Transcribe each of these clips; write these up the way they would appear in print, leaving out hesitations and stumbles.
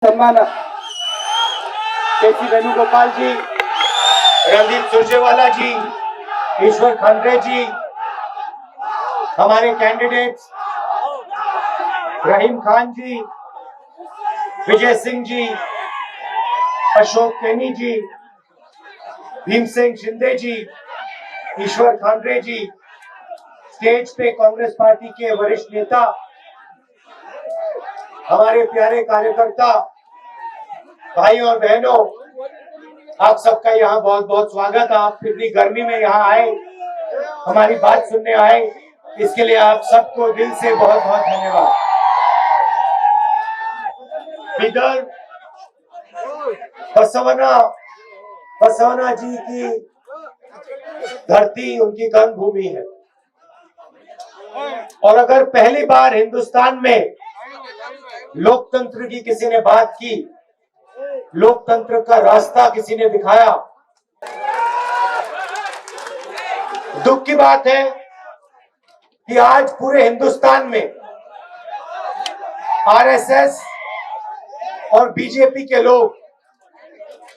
सम्मान केसी वेणुगोपाल जी, रणदीप सुरजेवाला जी, ईश्वर खंडरे जी, हमारे कैंडिडेट्स रहीम खान जी, विजय सिंह जी, अशोक केनी जी, भीम सिंह शिंदे जी, ईश्वर खंडरे जी, स्टेज पे कांग्रेस पार्टी के वरिष्ठ नेता, हमारे प्यारे कार्यकर्ता भाई और बहनों, आप सबका यहाँ बहुत बहुत स्वागत। आप इतनी गर्मी में यहाँ आए, हमारी बात सुनने आए, इसके लिए आप सबको दिल से बहुत बहुत धन्यवाद। इधर बसवना जी की धरती उनकी कर्मभूमि है, और अगर पहली बार हिंदुस्तान में लोकतंत्र की किसी ने बात की, लोकतंत्र का रास्ता किसी ने दिखाया, दुख की बात है कि आज पूरे हिंदुस्तान में आरएसएस और बीजेपी के लोग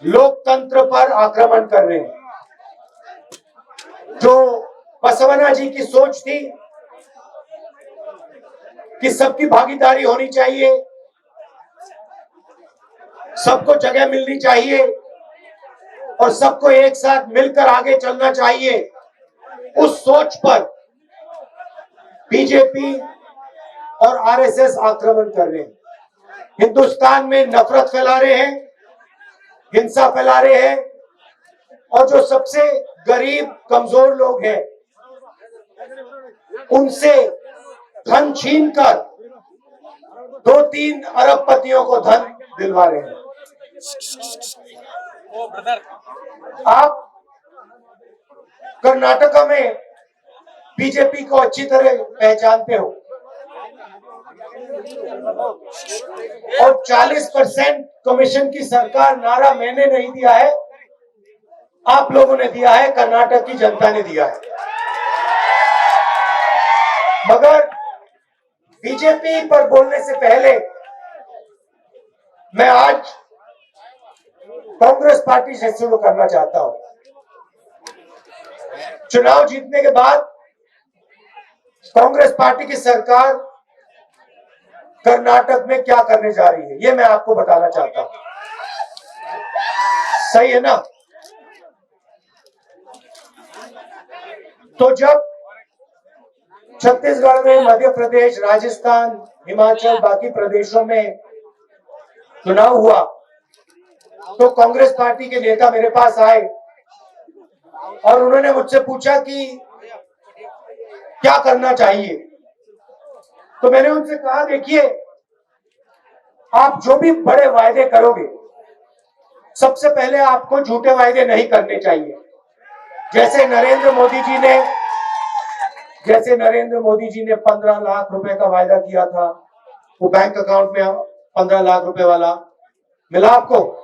लोकतंत्र पर आक्रमण कर रहे हैं। जो बसवना जी की सोच थी कि सबकी भागीदारी होनी चाहिए, सबको जगह मिलनी चाहिए और सबको एक साथ मिलकर आगे चलना चाहिए, उस सोच पर बीजेपी और आरएसएस आक्रमण कर रहे हैं। हिंदुस्तान में नफरत फैला रहे हैं, हिंसा फैला रहे हैं, और जो सबसे गरीब कमजोर लोग हैं उनसे धन छीनकर 2-3 अरबपतियों को धन दिलवा रहे हैं। आप कर्नाटका में बीजेपी को अच्छी तरह पहचानते हो, और 40% कमीशन की सरकार नारा मैंने नहीं दिया है, आप लोगों ने दिया है, कर्नाटक की जनता ने दिया है। मगर बीजेपी पर बोलने से पहले मैं आज कांग्रेस पार्टी से शुरू करना चाहता हूं। चुनाव जीतने के बाद कांग्रेस पार्टी की सरकार कर्नाटक में क्या करने जा रही है, यह मैं आपको बताना चाहता हूं। सही है ना? तो जब छत्तीसगढ़ में, मध्य प्रदेश, राजस्थान, हिमाचल, बाकी प्रदेशों में चुनाव हुआ तो कांग्रेस पार्टी के नेता मेरे पास आए और उन्होंने मुझसे पूछा कि क्या करना चाहिए। तो मैंने उनसे कहा, देखिए, आप जो भी बड़े वायदे करोगे, सबसे पहले आपको झूठे वायदे नहीं करने चाहिए। जैसे नरेंद्र मोदी जी ने 15 लाख रुपए का वायदा किया था, वो बैंक अकाउंट में 15 लाख रुपए वाला मिला आपको?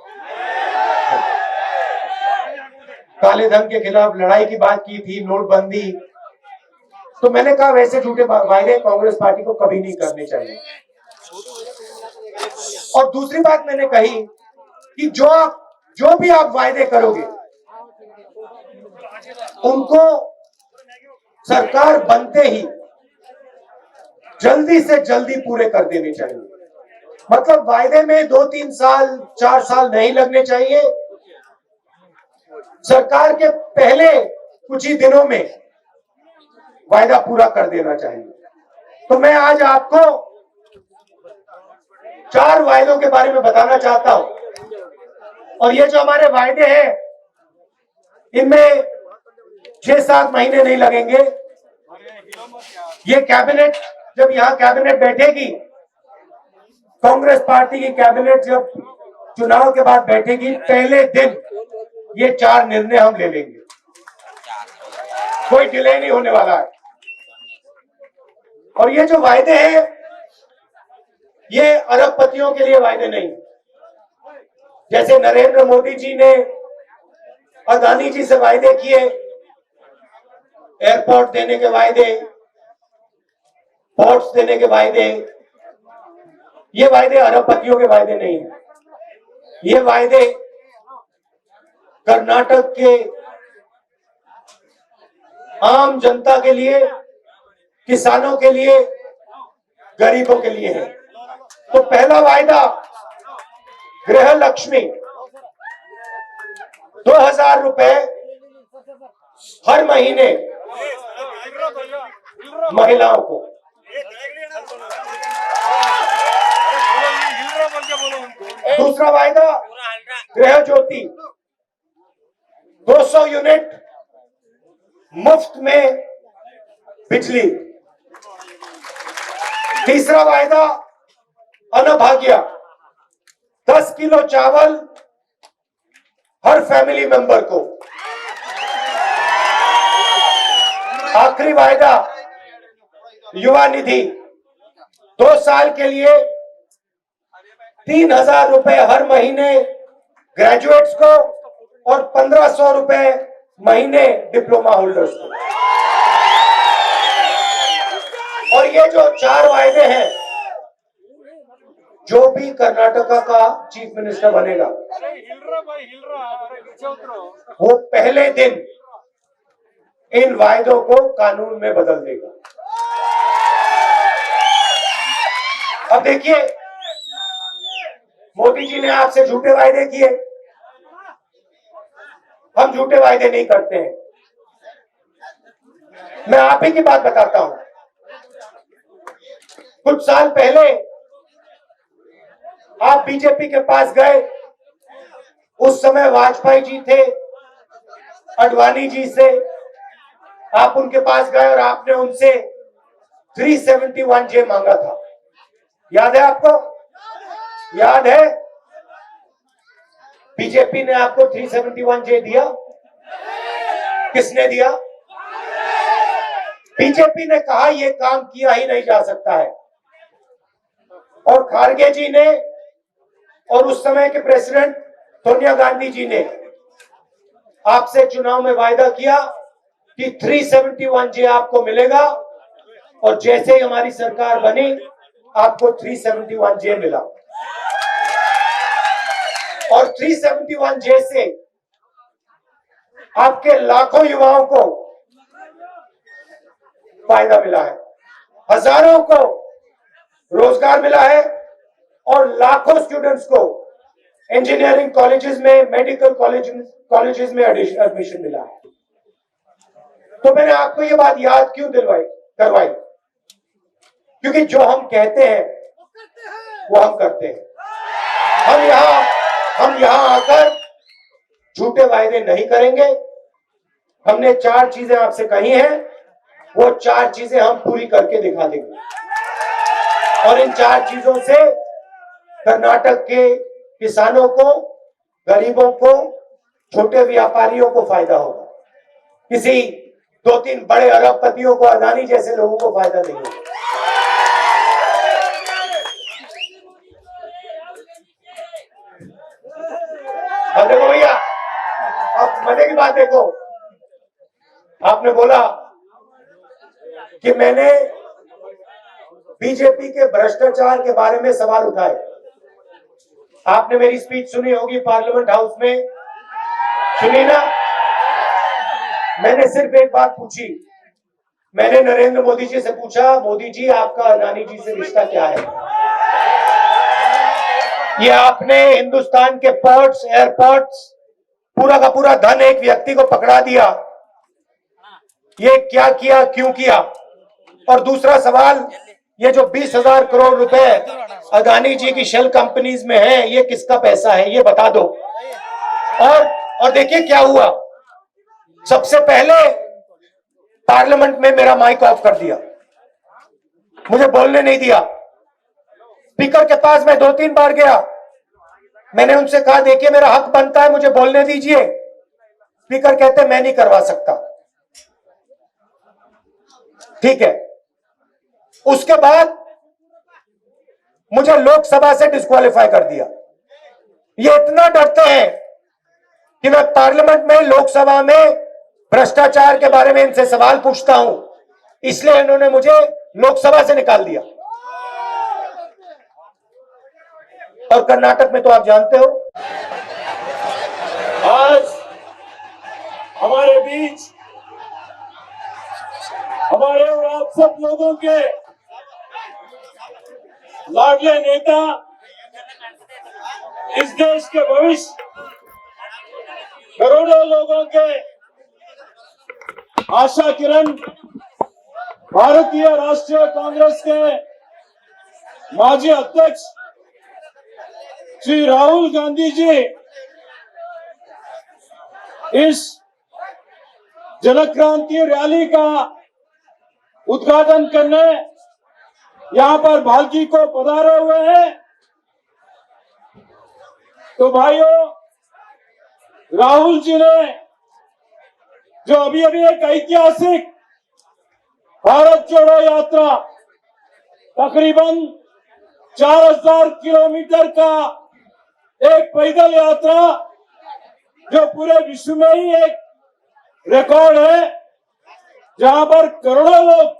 काले धन के खिलाफ लड़ाई की बात की थी, नोटबंदी। तो मैंने कहा वैसे झूठे वायदे कांग्रेस पार्टी को कभी नहीं करने चाहिए। और दूसरी बात मैंने कही कि जो भी आप वायदे करोगे उनको सरकार बनते ही जल्दी से जल्दी पूरे कर देने चाहिए। मतलब वायदे में 2-3 साल, 4 साल नहीं लगने चाहिए। सरकार के पहले कुछ ही दिनों में वायदा पूरा कर देना चाहिए। तो मैं आज आपको 4 वायदों के बारे में बताना चाहता हूं, और ये जो हमारे वायदे हैं इनमें 6-7 महीने नहीं लगेंगे। ये कैबिनेट, जब यहां कैबिनेट बैठेगी, कांग्रेस पार्टी की कैबिनेट जब चुनाव के बाद बैठेगी, पहले दिन ये 4 निर्णय हम ले लेंगे। कोई डिले नहीं होने वाला है। और ये जो वायदे हैं ये अरबपतियों के लिए वायदे नहीं। जैसे नरेंद्र मोदी जी ने अदानी जी से वायदे किए, एयरपोर्ट देने के वायदे, पोर्ट्स देने के वायदे, ये वायदे अरबपतियों के वायदे नहीं है। ये वायदे कर्नाटक के आम जनता के लिए, किसानों के लिए, गरीबों के लिए है। तो पहला वायदा गृह लक्ष्मी 2000 रुपए हर महीने महिलाओं को। दूसरा वायदा गृह ज्योति 200 यूनिट मुफ्त में बिजली। तीसरा वायदा अन्नभाग्य 10 किलो चावल हर फैमिली मेंबर को। आखिरी वायदा युवा निधि 2 साल के लिए 3000 रुपए हर महीने ग्रेजुएट्स को और 1500 रुपए महीने डिप्लोमा होल्डर्स को। और ये जो 4 वायदे हैं, जो भी कर्नाटका का चीफ मिनिस्टर बनेगा वो पहले दिन इन वायदों को कानून में बदल देगा। अब देखिए, मोदी जी ने आपसे झूठे वायदे किए, हम झूठे वायदे नहीं करते हैं। मैं आप ही की बात बताता हूं। कुछ साल पहले आप बीजेपी के पास गए, उस समय वाजपेयी जी थे, अडवाणी जी से आप उनके पास गए और आपने उनसे 371J मांगा था। याद है आपको? याद है? बीजेपी ने आपको 371J दिया? किसने दिया? बीजेपी ने कहा यह काम किया ही नहीं जा सकता है, और खारगे जी ने और उस समय के प्रेसिडेंट सोनिया गांधी जी ने आपसे चुनाव में वायदा किया कि 371J आपको मिलेगा, और जैसे ही हमारी सरकार बनी आपको 371J मिला। और 371J से आपके लाखों युवाओं को फायदा मिला है, हजारों को रोजगार मिला है, और लाखों स्टूडेंट्स को इंजीनियरिंग कॉलेजेस में, मेडिकल कॉलेजेस में एडमिशन मिला है। तो मैंने आपको ये बात याद क्यों करवाई? क्योंकि जो हम कहते हैं वो हम करते हैं। हम यहां आकर झूठे वायदे नहीं करेंगे। हमने 4 चीजें आपसे कही हैं, वो 4 चीजें हम पूरी करके दिखा देंगे, और इन 4 चीजों से कर्नाटक के किसानों को, गरीबों को, छोटे व्यापारियों को फायदा होगा। किसी 2-3 बड़े अरबपतियों को, अदानी जैसे लोगों को फायदा नहीं होगा। अब देखो भैया, अब मजे की बात देखो, आपने बोला कि मैंने बीजेपी के भ्रष्टाचार के बारे में सवाल उठाए। आपने मेरी स्पीच सुनी होगी पार्लियामेंट हाउस में, सुनी ना? मैंने सिर्फ एक बात पूछी। मैंने नरेंद्र मोदी जी से पूछा, मोदी जी आपका अडानी जी से रिश्ता क्या है? ये आपने हिंदुस्तान के पोर्ट्स, एयरपोर्ट्स, पूरा का पूरा धन एक व्यक्ति को पकड़ा दिया, ये क्या किया, क्यों किया? और दूसरा सवाल, ये जो 20,000 करोड़ रुपए अदानी जी की शेल कंपनीज में है, ये किसका पैसा है, ये बता दो। और देखिए क्या हुआ, सबसे पहले पार्लियामेंट में मेरा माइक ऑफ कर दिया, मुझे बोलने नहीं दिया। स्पीकर के पास मैं 2-3 बार गया, मैंने उनसे कहा देखिए मेरा हक बनता है, मुझे बोलने दीजिए। स्पीकर कहते मैं नहीं करवा सकता। ठीक है, उसके बाद मुझे लोकसभा से डिस्क्वालीफाई कर दिया। ये इतना डरते हैं कि मैं पार्लियामेंट में, लोकसभा में भ्रष्टाचार के बारे में इनसे सवाल पूछता हूं, इसलिए इन्होंने मुझे लोकसभा से निकाल दिया। और कर्नाटक में तो आप जानते हो आज हमारे बीच हमारे और आप सब लोगों के लाडले नेता, इस देश के भविष्य, करोड़ों लोगों के आशा किरण, भारतीय राष्ट्रीय कांग्रेस के माजी अध्यक्ष श्री राहुल गांधी जी इस जनक्रांति रैली का उद्घाटन करने यहां पर भालकी को पधारे हुए हैं। तो भाइयों, राहुल जी ने जो अभी अभी एक ऐतिहासिक भारत जोड़ो यात्रा, तकरीबन 4000 किलोमीटर का एक पैदल यात्रा, जो पूरे विश्व में ही एक रिकॉर्ड है, जहां पर करोड़ों लोग,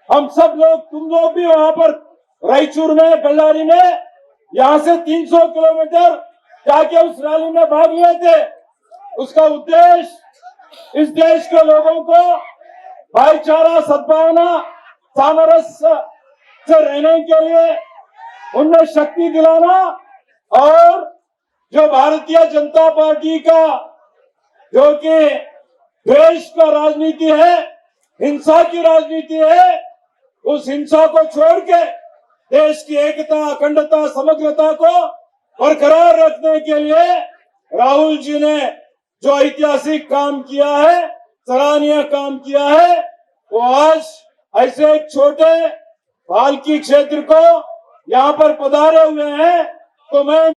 हम सब लोग, तुम लोग भी वहां पर रायचूर में, बल्लारी में, यहां से 300 किलोमीटर जाके उस रैली में भाग लिए थे। उसका उद्देश्य इस देश के लोगों को भाईचारा, सद्भावना, सामरस्य से रहने के लिए उनमें शक्ति दिलाना, और जो भारतीय जनता पार्टी का जो कि द्वेष का राजनीति है, हिंसा की राजनीति है, उस हिंसा को छोड़ के देश की एकता, अखंडता, समग्रता को बरकरार रखने के लिए राहुल जी ने जो ऐतिहासिक काम किया है, सराहनीय काम किया है, वो आज ऐसे एक छोटे भालकी क्षेत्र को यहाँ पर पधारे हुए हैं। तो मैं